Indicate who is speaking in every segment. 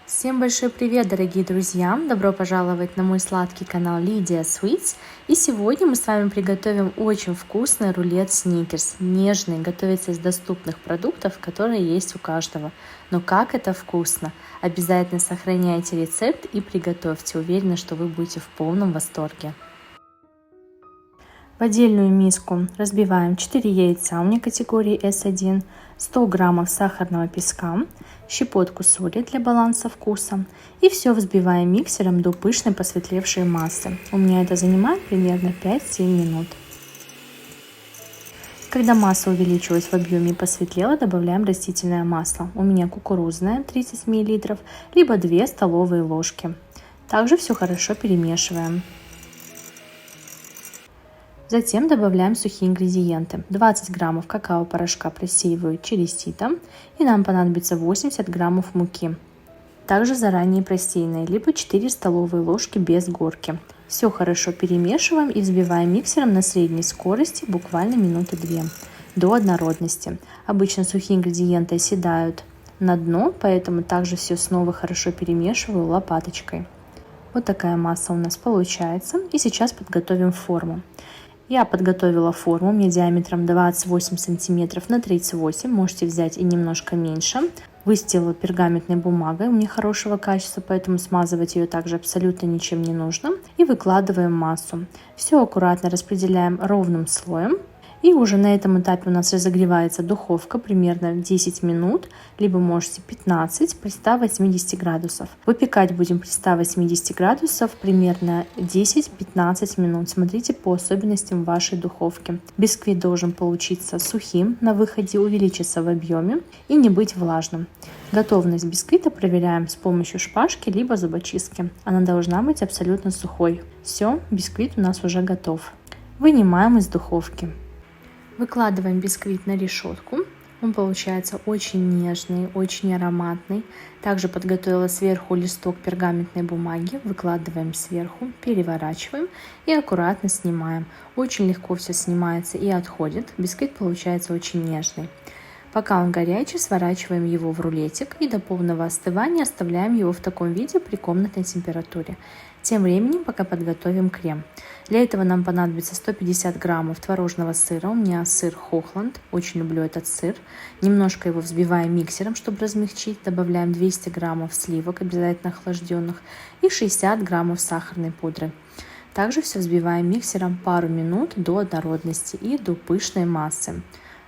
Speaker 1: Всем большой привет, дорогие друзья! Добро пожаловать на мой сладкий канал Lydia Sweets. И сегодня мы с вами приготовим очень вкусный рулет сникерс. Нежный, готовится из доступных продуктов, которые есть у каждого. Но как это вкусно! Обязательно сохраняйте рецепт и приготовьте. Уверена, что вы будете в полном восторге. В отдельную миску разбиваем 4 яйца у меня категории S1, 100 граммов сахарного песка, щепотку соли для баланса вкуса и все взбиваем миксером до пышной посветлевшей массы. У меня это занимает примерно 5-7 минут. Когда масса увеличилась в объеме и посветлела, добавляем растительное масло. У меня кукурузное 30 мл, либо 2 столовые ложки. Также все хорошо перемешиваем. Затем добавляем сухие ингредиенты. 20 граммов какао-порошка просеиваю через сито, и нам понадобится 80 граммов муки. Также заранее просеянной, либо 4 столовые ложки без горки. Все хорошо перемешиваем и взбиваем миксером на средней скорости буквально минуты 2 до однородности. Обычно сухие ингредиенты оседают на дно, поэтому также все снова хорошо перемешиваю лопаточкой. Вот такая масса у нас получается. И сейчас подготовим форму. Я подготовила форму, у меня диаметром 28 сантиметров на 38, можете взять и немножко меньше. Выстелила пергаментной бумагой, у меня хорошего качества, поэтому смазывать ее также абсолютно ничем не нужно. И выкладываем массу. Все аккуратно распределяем ровным слоем. И уже на этом этапе у нас разогревается духовка примерно 10 минут, либо можете 15 при 180 градусов. Выпекать будем при 180 градусов примерно 10-15 минут. Смотрите по особенностям вашей духовки. Бисквит должен получиться сухим на выходе, увеличиться в объеме и не быть влажным. Готовность бисквита проверяем с помощью шпажки либо зубочистки. Она должна быть абсолютно сухой. Все, бисквит у нас уже готов. Вынимаем из духовки. Выкладываем бисквит на решетку. Он получается очень нежный, очень ароматный. Также подготовила сверху листок пергаментной бумаги. Выкладываем сверху, переворачиваем и аккуратно снимаем. Очень легко все снимается и отходит. Бисквит получается очень нежный. Пока он горячий, сворачиваем его в рулетик и до полного остывания оставляем его в таком виде при комнатной температуре. Тем временем пока подготовим крем. Для этого нам понадобится 150 граммов творожного сыра. У меня сыр Хохланд, очень люблю этот сыр. Немножко его взбиваем миксером, чтобы размягчить. Добавляем 200 граммов сливок, обязательно охлажденных, и 60 граммов сахарной пудры. Также все взбиваем миксером пару минут до однородности и до пышной массы.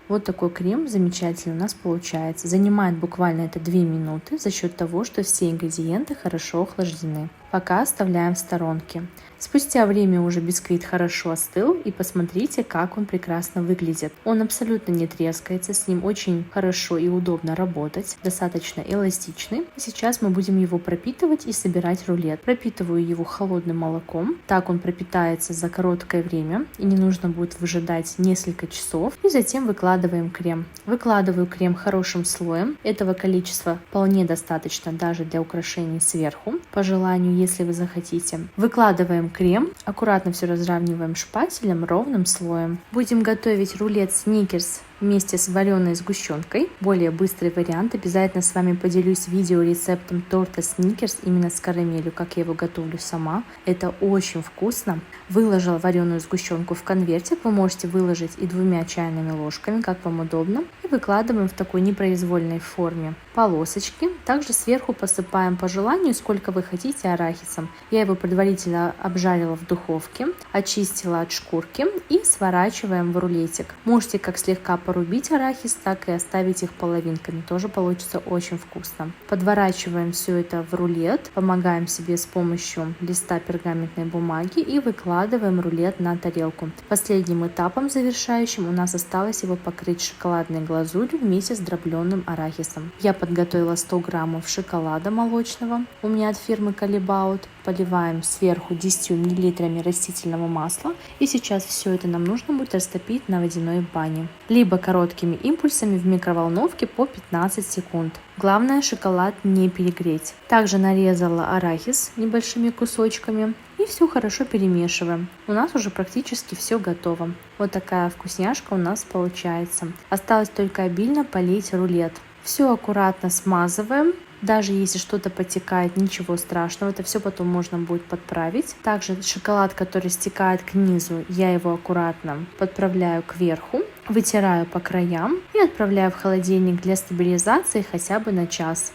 Speaker 1: Вот такой крем замечательный у нас получается. Занимает буквально это 2 минуты за счет того, что все ингредиенты хорошо охлаждены. Пока оставляем в сторонке. Спустя время уже бисквит хорошо остыл, и посмотрите, как он прекрасно выглядит. Он абсолютно не трескается, с ним очень хорошо и удобно работать, достаточно эластичный. Сейчас мы будем его пропитывать и собирать рулет. Пропитываю его холодным молоком, так он пропитается за короткое время и не нужно будет выжидать несколько часов. И затем выкладываем крем. Выкладываю крем хорошим слоем, этого количества вполне достаточно даже для украшений сверху, по желанию, если вы захотите. Выкладываем крем, аккуратно все разравниваем шпателем ровным слоем. Будем готовить рулет сникерс вместе с вареной сгущенкой. Более быстрый вариант. Обязательно с вами поделюсь видеорецептом торта сникерс именно с карамелью, как я его готовлю сама. Это очень вкусно. Выложила вареную сгущенку в конвертик. Вы можете выложить и 2 чайными ложками, как вам удобно. И выкладываем в такой непроизвольной форме полосочки. Также сверху посыпаем по желанию, сколько вы хотите, арахисом. Я его предварительно обжарила в духовке, очистила от шкурки и сворачиваем в рулетик. Можете как слегка порубить арахис, так и оставить их половинками. Тоже получится очень вкусно. Подворачиваем все это в рулет, помогаем себе с помощью листа пергаментной бумаги и выкладываем рулет на тарелку. Последним этапом завершающим у нас осталось его покрыть шоколадной глазурью вместе с дробленым арахисом. Я подготовила 100 граммов шоколада молочного, у меня от фирмы Callebaut. Поливаем сверху 10 мл растительного масла. И сейчас все это нам нужно будет растопить на водяной бане, либо короткими импульсами в микроволновке по 15 секунд. Главное, шоколад не перегреть. Также нарезала арахис небольшими кусочками и все хорошо перемешиваем. У нас уже практически все готово. Вот такая вкусняшка у нас получается. Осталось только обильно полить рулет. Все аккуратно смазываем Даже если что-то потекает, ничего страшного, это все потом можно будет подправить. Также шоколад, который стекает к низу, я его аккуратно подправляю кверху, вытираю по краям и отправляю в холодильник для стабилизации хотя бы на час.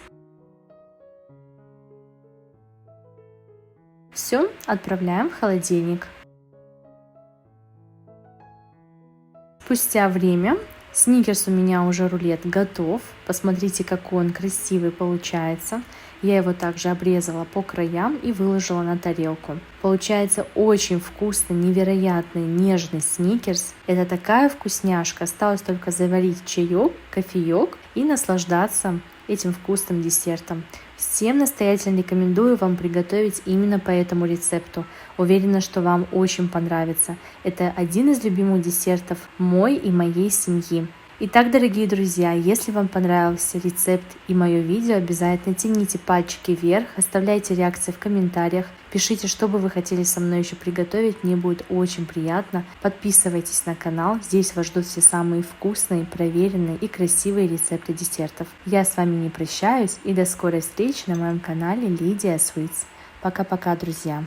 Speaker 1: Все, отправляем в холодильник. Спустя время сникерс у меня уже рулет готов. Посмотрите, какой он красивый получается. Я его также обрезала по краям и выложила на тарелку. Получается очень вкусный, невероятный, нежный сникерс. Это такая вкусняшка. Осталось только заварить чаек, кофеек и наслаждаться этим вкусным десертом. Всем настоятельно рекомендую вам приготовить именно по этому рецепту. Уверена, что вам очень понравится. Это один из любимых десертов мой и моей семьи. Итак, дорогие друзья, если вам понравился рецепт и мое видео, обязательно тяните пальчики вверх, оставляйте реакции в комментариях, пишите, что бы вы хотели со мной еще приготовить, мне будет очень приятно. Подписывайтесь на канал, здесь вас ждут все самые вкусные, проверенные и красивые рецепты десертов. Я с вами не прощаюсь и до скорой встречи на моем канале Лидия Sweets. Пока-пока, друзья!